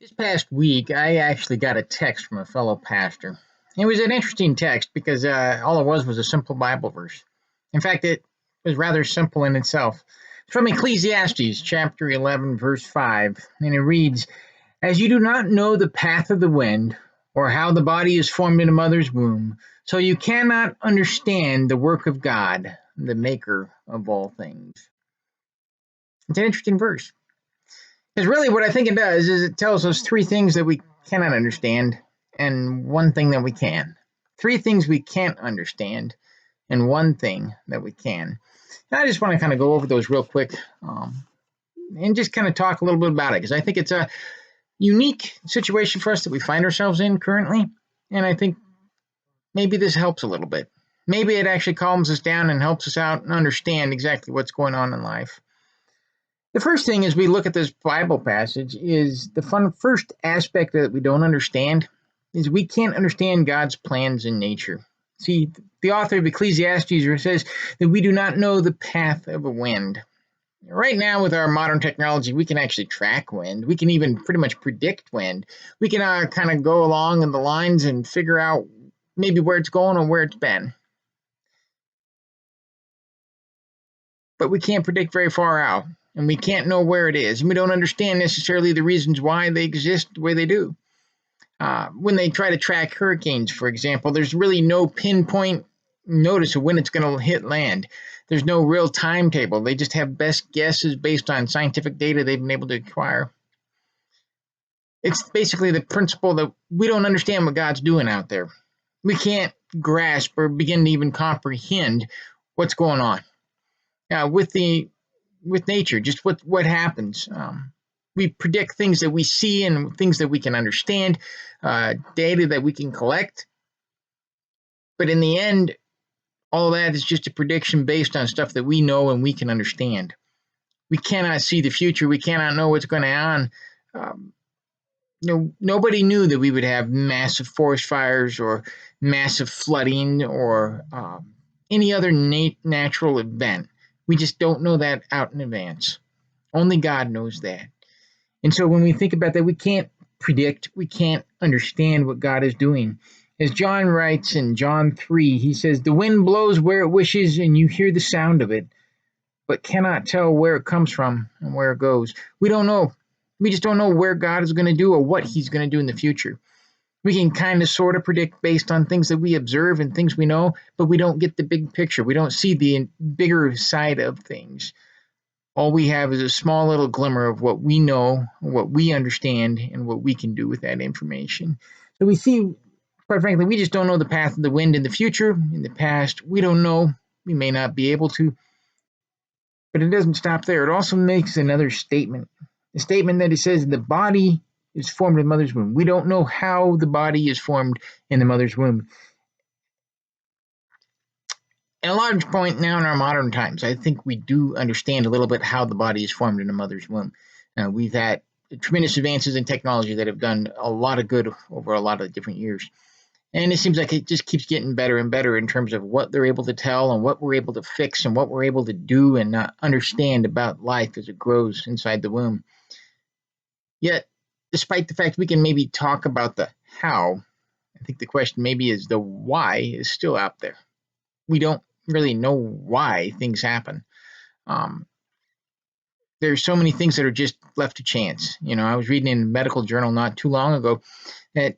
This past week, I actually got a text from a fellow pastor. It was an interesting text because all it was a simple Bible verse. In fact, it was rather simple in itself. It's from Ecclesiastes chapter 11, verse 5, and it reads, "As you do not know the path of the wind, or how the body is formed in a mother's womb, so you cannot understand the work of God, the maker of all things." It's an interesting verse. Because really what I think it does is it tells us three things that we cannot understand and one thing that we can. Three things we can't understand and one thing that we can. And I just want to kind of go over those real quick and just kind of talk a little bit about it, because I think it's a unique situation for us that we find ourselves in currently. And I think maybe this helps a little bit. Maybe it actually calms us down and helps us out and understand exactly what's going on in life. The first thing as we look at this Bible passage is the first aspect that we don't understand is we can't understand God's plans in nature. See, the author of Ecclesiastes says that we do not know the path of a wind. Right now with our modern technology, we can actually track wind. We can even pretty much predict wind. We can kind of go along in the lines and figure out maybe where it's going or where it's been. But we can't predict very far out. And we can't know where it is. And we don't understand necessarily the reasons why they exist the way they do. When they try to track hurricanes, for example, there's really no pinpoint notice of when it's going to hit land. There's no real timetable. They just have best guesses based on scientific data they've been able to acquire. It's basically the principle that we don't understand what God's doing out there. We can't grasp or begin to even comprehend what's going on. With nature, just what happens. We predict things that we see and things that we can understand, data that we can collect. But in the end, all that is just a prediction based on stuff that we know and we can understand. We cannot see the future. We cannot know what's going on. Nobody knew that we would have massive forest fires or massive flooding or any other natural event. We just don't know that out in advance. Only God knows that. And so when we think about that, we can't predict, we can't understand what God is doing. As John writes in John 3, he says, "The wind blows where it wishes, and you hear the sound of it, but cannot tell where it comes from and where it goes." We don't know. We just don't know where God is going to do or what he's going to do in the future. We can kind of sort of predict based on things that we observe and things we know, but we don't get the big picture. We don't see the bigger side of things. All we have is a small little glimmer of what we know, what we understand, and what we can do with that information. So we see, quite frankly, we just don't know the path of the wind in the future. In the past, we don't know. We may not be able to. But it doesn't stop there. It also makes another statement. A statement that it says the body is formed in the mother's womb. We don't know how the body is formed in the mother's womb. At a large point now in our modern times, I think we do understand a little bit how the body is formed in a mother's womb. We've had tremendous advances in technology that have done a lot of good over a lot of different years. And it seems like it just keeps getting better and better in terms of what they're able to tell and what we're able to fix and what we're able to do and understand about life as it grows inside the womb. Yet, despite the fact we can maybe talk about the how, I think the question maybe is the why is still out there. We don't really know why things happen. There's so many things that are just left to chance. I was reading in a medical journal not too long ago that,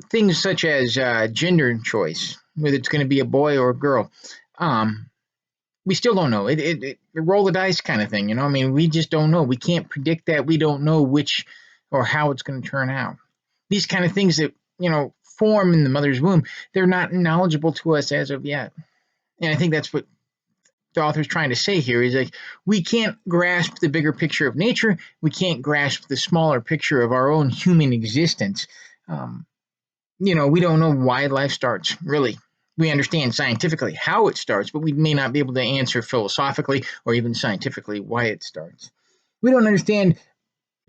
things such as gender choice, whether it's going to be a boy or a girl, we still don't know. It roll the dice kind of thing. We just don't know. We can't predict that. We don't know which or how it's going to turn out. These kind of things that, form in the mother's womb, they're not knowledgeable to us as of yet. And I think that's what the author's trying to say here is like, we can't grasp the bigger picture of nature. We can't grasp the smaller picture of our own human existence. We don't know why life starts, really. We understand scientifically how it starts, but we may not be able to answer philosophically or even scientifically why it starts. We don't understand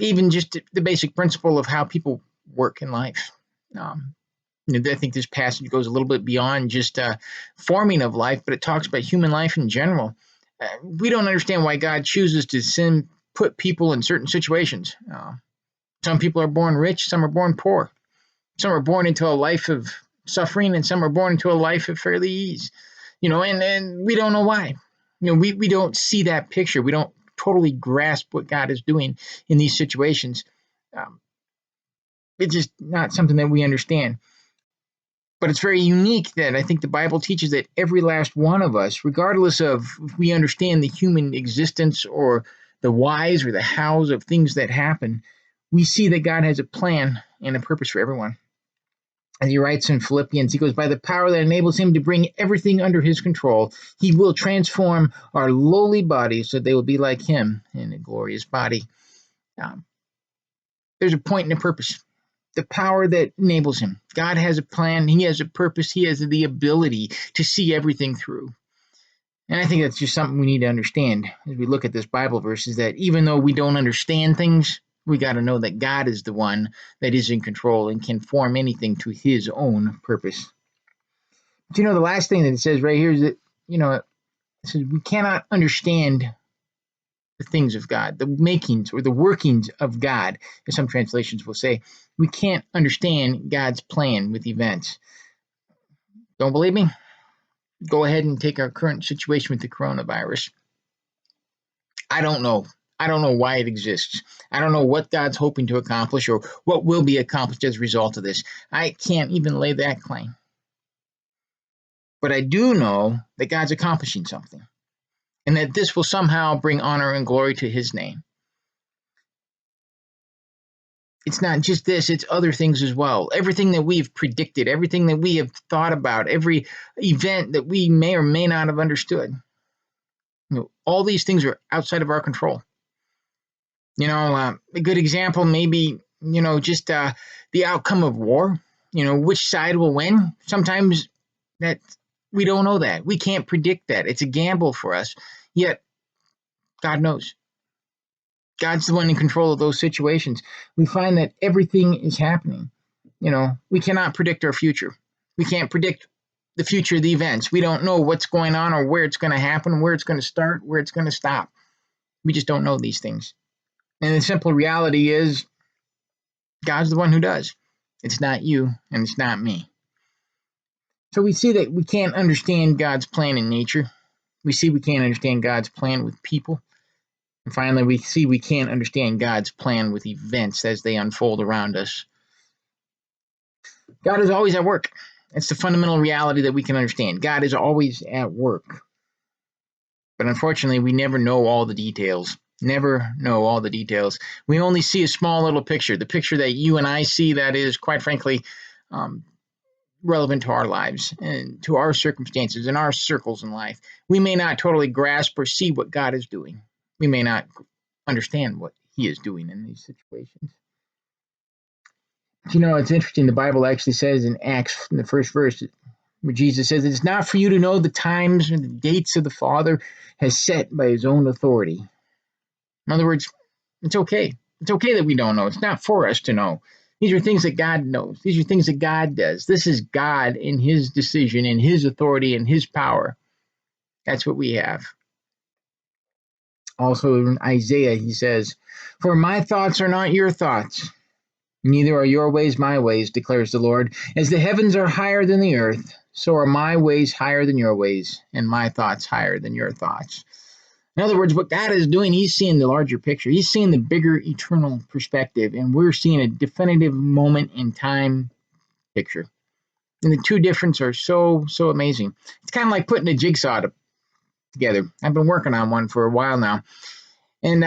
even just the basic principle of how people work in life. I think this passage goes a little bit beyond just forming of life, but it talks about human life in general. We don't understand why God chooses to put people in certain situations. Some people are born rich, some are born poor. Some are born into a life of suffering, and some are born into a life of fairly ease. And we don't know why. We don't see that picture. We don't totally grasp what God is doing in these situations. It's just not something that we understand. But it's very unique that I think the Bible teaches that every last one of us, regardless of if we understand the human existence or the whys or the hows of things that happen, we see that God has a plan and a purpose for everyone. As he writes in Philippians, he goes, by the power that enables him to bring everything under his control, he will transform our lowly bodies so they will be like him in a glorious body. There's a point and a purpose. The power that enables him. God has a plan. He has a purpose. He has the ability to see everything through. And I think that's just something we need to understand as we look at this Bible verse, is that even though we don't understand things, we got to know that God is the one that is in control and can form anything to his own purpose. But the last thing that it says right here is that, it says we cannot understand the things of God, the makings or the workings of God, as some translations will say. We can't understand God's plan with events. Don't believe me? Go ahead and take our current situation with the coronavirus. I don't know. I don't know why it exists. I don't know what God's hoping to accomplish or what will be accomplished as a result of this. I can't even lay that claim. But I do know that God's accomplishing something, and that this will somehow bring honor and glory to his name. It's not just this, it's other things as well. Everything that we've predicted, everything that we have thought about, every event that we may or may not have understood. All these things are outside of our control. A good example maybe, just the outcome of war, which side will win. Sometimes that we don't know that. We can't predict that. It's a gamble for us. Yet God knows. God's the one in control of those situations. We find that everything is happening. We cannot predict our future. We can't predict the future of the events. We don't know what's going on or where it's going to happen, where it's going to start, where it's going to stop. We just don't know these things. And the simple reality is God's the one who does. It's not you and it's not me. So we see that we can't understand God's plan in nature. We see we can't understand God's plan with people. And finally, we see we can't understand God's plan with events as they unfold around us. God is always at work. It's the fundamental reality that we can understand. God is always at work. But unfortunately, we never know all the details. Never know all the details. We only see a small little picture, the picture that you and I see that is, quite frankly, relevant to our lives and to our circumstances and our circles in life. We may not totally grasp or see what God is doing. We may not understand what he is doing in these situations. It's interesting. The Bible actually says in Acts, in the first verse, where Jesus says, it's not for you to know the times and the dates of the Father has set by his own authority. In other words, it's okay. It's okay that we don't know. It's not for us to know. These are things that God knows. These are things that God does. This is God in his decision, in his authority, and his power. That's what we have. Also in Isaiah, he says, for my thoughts are not your thoughts, neither are your ways my ways, declares the Lord. As the heavens are higher than the earth, so are my ways higher than your ways, and my thoughts higher than your thoughts. In other words, what God is doing, he's seeing the larger picture. He's seeing the bigger eternal perspective, and we're seeing a definitive moment in time picture. And the two differences are so amazing. It's kind of like putting a jigsaw together. I've been working on one for a while now. And,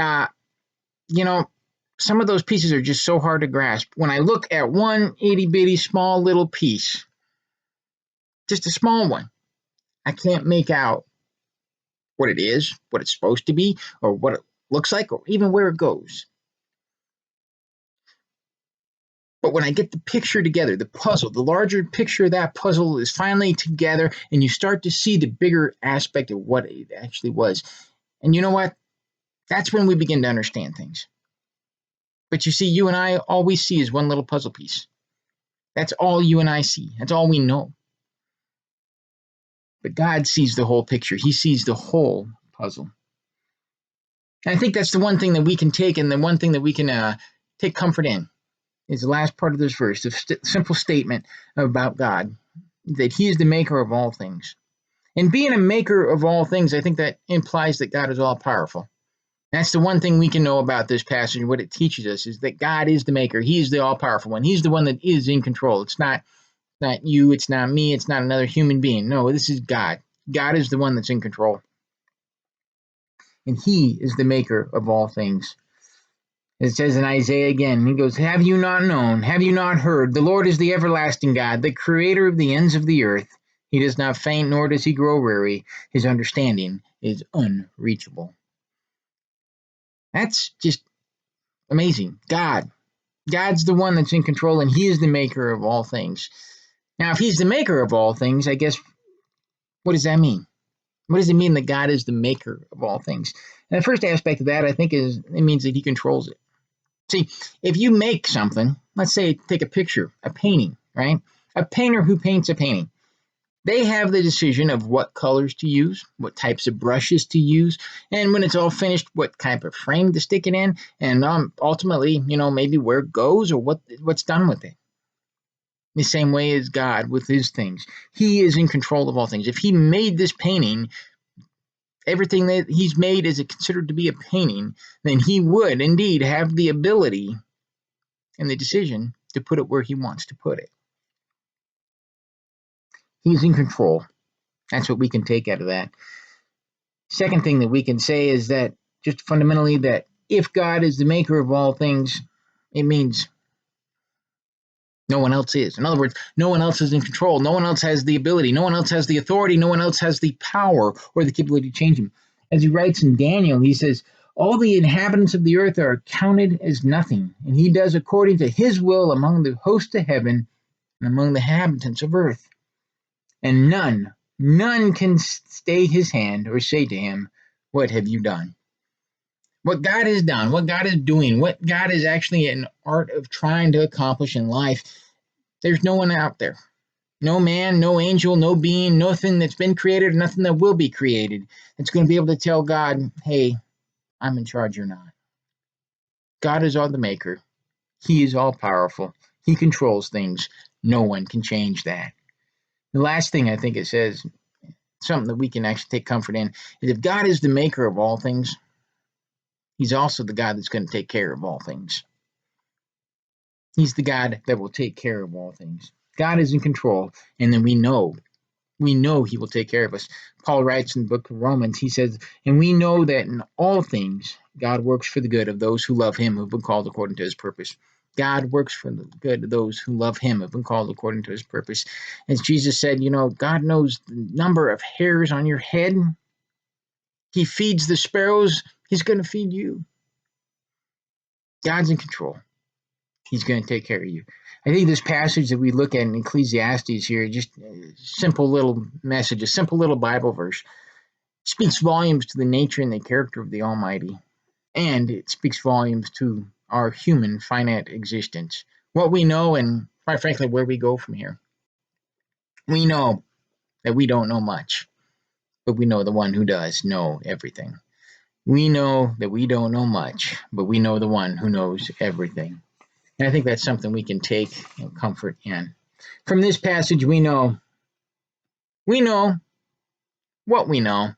some of those pieces are just so hard to grasp. When I look at one itty-bitty small little piece, just a small one, I can't make out what it is, what it's supposed to be, or what it looks like, or even where it goes. But when I get the picture together, the puzzle, the larger picture of that puzzle is finally together, and you start to see the bigger aspect of what it actually was. And you know what? That's when we begin to understand things. But you see, you and I, all we see is one little puzzle piece. That's all you and I see. That's all we know. But God sees the whole picture. He sees the whole puzzle. And I think that's the one thing that we can take, and the one thing that we can take comfort in. is the last part of this verse, a simple statement about God, that he is the maker of all things. And being a maker of all things, I think that implies that God is all powerful. That's the one thing we can know about this passage. What it teaches us is that God is the maker. He is the all powerful one. He's the one that is in control. It's not you. It's not me. It's not another human being. No, this is God. God is the one that's in control. And he is the maker of all things. It says in Isaiah again, he goes, have you not known? Have you not heard? The Lord is the everlasting God, the creator of the ends of the earth. He does not faint, nor does he grow weary. His understanding is unreachable. That's just amazing. God's the one that's in control, and he is the maker of all things. Now, if he's the maker of all things, I guess, what does that mean? What does it mean that God is the maker of all things? And the first aspect of that, I think, is it means that he controls it. See, if you make something, let's say take a picture, a painting, right? A painter who paints a painting, they have the decision of what colors to use, what types of brushes to use, and when it's all finished, what type of frame to stick it in, and ultimately, maybe where it goes or what's done with it. The same way as God with his things. He is in control of all things. If he made this painting, everything that he's made is considered to be a painting, then he would indeed have the ability and the decision to put it where he wants to put it. He's in control. That's what we can take out of that. Second thing that we can say is that just fundamentally that if God is the maker of all things, it means no one else is. In other words, no one else is in control. No one else has the ability. No one else has the authority. No one else has the power or the capability to change him. As he writes in Daniel, he says, all the inhabitants of the earth are counted as nothing, and he does according to his will among the hosts of heaven and among the inhabitants of earth. And none can stay his hand or say to him, what have you done? What God has done, what God is doing, what God is actually an art of trying to accomplish in life, there's no one out there. No man, no angel, no being, nothing that's been created, nothing that will be created that's going to be able to tell God, hey, I'm in charge or not. God is all the maker. He is all powerful. He controls things. No one can change that. The last thing I think it says, something that we can actually take comfort in, is if God is the maker of all things, he's also the God that's going to take care of all things. He's the God that will take care of all things. God is in control, and then we know he will take care of us. Paul writes in the book of Romans, he says, and we know that in all things God works for the good of those who love him, who have been called according to his purpose. God works for the good of those who love him, who have been called according to his purpose. As Jesus said, God knows the number of hairs on your head. He feeds the sparrows. He's going to feed you. God's in control. He's going to take care of you. I think this passage that we look at in Ecclesiastes here, just a simple little message, a simple little Bible verse, speaks volumes to the nature and the character of the Almighty. And it speaks volumes to our human finite existence. What we know and, quite frankly, where we go from here. We know that we don't know much, but we know the one who does know everything. We know that we don't know much, but we know the one who knows everything. And I think that's something we can take comfort in. From this passage, we know what we know,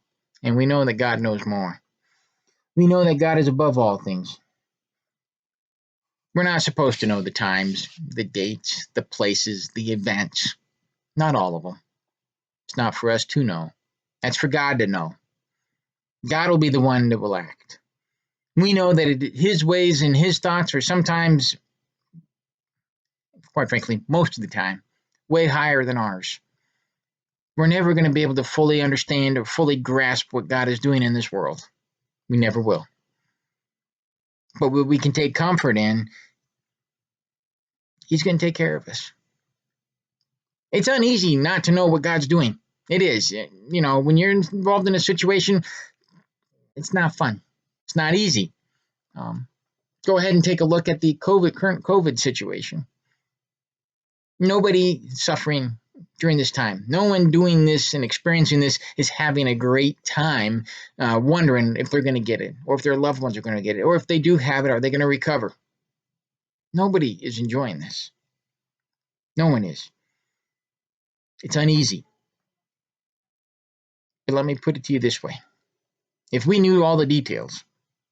and we know that God knows more. We know that God is above all things. We're not supposed to know the times, the dates, the places, the events. Not all of them. It's not for us to know. That's for God to know. God will be the one that will act. We know that his ways and his thoughts are sometimes, quite frankly, most of the time, way higher than ours. We're never going to be able to fully understand or fully grasp what God is doing in this world. We never will. But what we can take comfort in, he's going to take care of us. It's uneasy not to know what God's doing. It is. When you're involved in a situation, it's not fun. It's not easy. Go ahead and take a look at the current COVID situation. Nobody suffering during this time. No one doing this and experiencing this is having a great time wondering if they're going to get it or if their loved ones are going to get it or if they do have it, are they going to recover? Nobody is enjoying this. No one is. It's uneasy. But let me put it to you this way. If we knew all the details,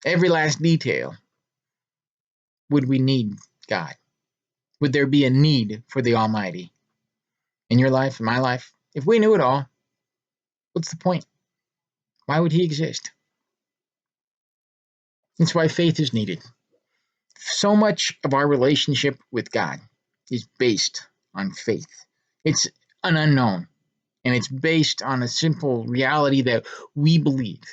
every last detail, would we need God? Would there be a need for the Almighty in your life, in my life? If we knew it all, what's the point? Why would he exist? That's why faith is needed. So much of our relationship with God is based on faith. It's an unknown, and it's based on a simple reality that we believe.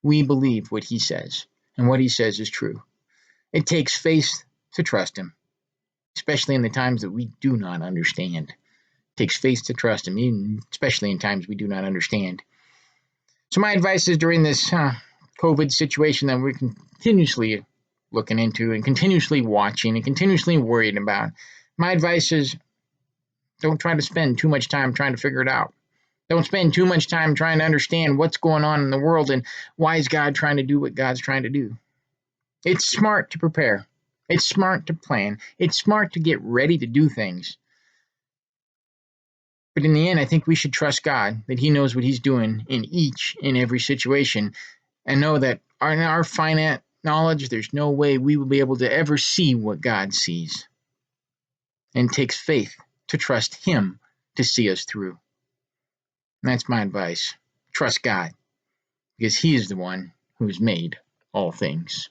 We believe what he says, and what he says is true. It takes faith to trust him, especially in the times that we do not understand. It takes faith to trust him, especially in times we do not understand. So my advice is during this COVID situation that we're continuously looking into and continuously watching and continuously worried about, my advice is don't try to spend too much time trying to figure it out. Don't spend too much time trying to understand what's going on in the world and why is God trying to do what God's trying to do. It's smart to prepare. It's smart to plan. It's smart to get ready to do things. But in the end, I think we should trust God that he knows what he's doing in each and every situation, and know that in our finite knowledge, there's no way we will be able to ever see what God sees. And it takes faith to trust him to see us through. And that's my advice. Trust God, because he is the one who has made all things.